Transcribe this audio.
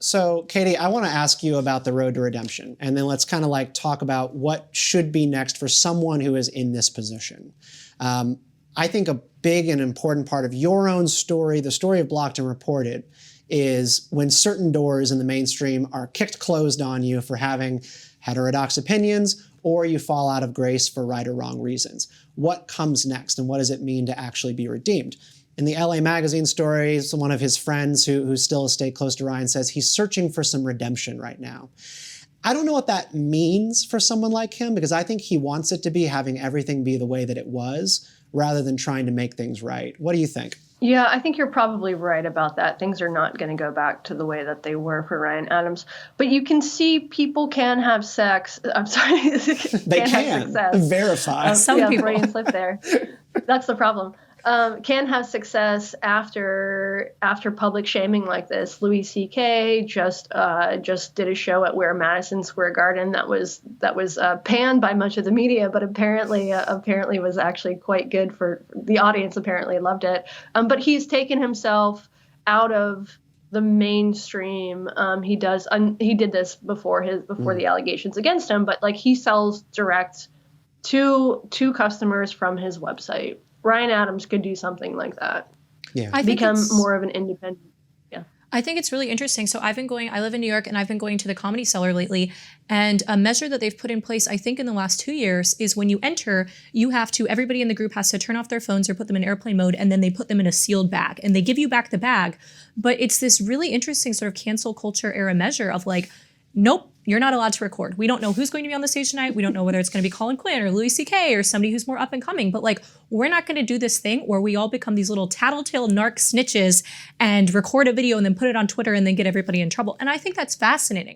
So, Katie, I want to ask you about the road to redemption, and then let's kind of like talk about what should be next for someone who is in this position. I think a big and important part of your own story, the story of Blocked and Reported, is when certain doors in the mainstream are kicked closed on you for having heterodox opinions, or you fall out of grace for right or wrong reasons. What comes next, and what does it mean to actually be redeemed? In the LA Magazine story, one of his friends who still stayed close to Ryan says he's searching for some redemption right now. I don't know what that means for someone like him, because I think he wants it to be having everything be the way that it was, rather than trying to make things right. What do you think? Yeah, I think you're probably right about that. Things are not going to go back to the way that they were for Ryan Adams. But you can see people can have sex. I'm sorry. They can. Verify. Some people. Freudian slip there. That's the problem. Can have success after public shaming like this. Louis C.K. just did a show at Madison Square Garden that was panned by much of the media, but apparently was actually quite good for the audience. Apparently loved it. But he's taken himself out of the mainstream. He did this before the allegations against him, but like he sells direct to customers from his website. Ryan Adams could do something like that. Yeah. Become more of an independent. Yeah. I think it's really interesting. So I live in New York, and I've been going to the Comedy Cellar lately. And a measure that they've put in place, I think in the last 2 years, is when you enter, everybody in the group has to turn off their phones or put them in airplane mode, and then they put them in a sealed bag. And they give you back the bag. But it's this really interesting sort of cancel culture era measure of like, nope, you're not allowed to record. We don't know who's going to be on the stage tonight. We don't know whether it's going to be Colin Quinn or Louis C.K. or somebody who's more up and coming. But like, we're not going to do this thing where we all become these little tattletale narc snitches and record a video and then put it on Twitter and then get everybody in trouble. And I think that's fascinating.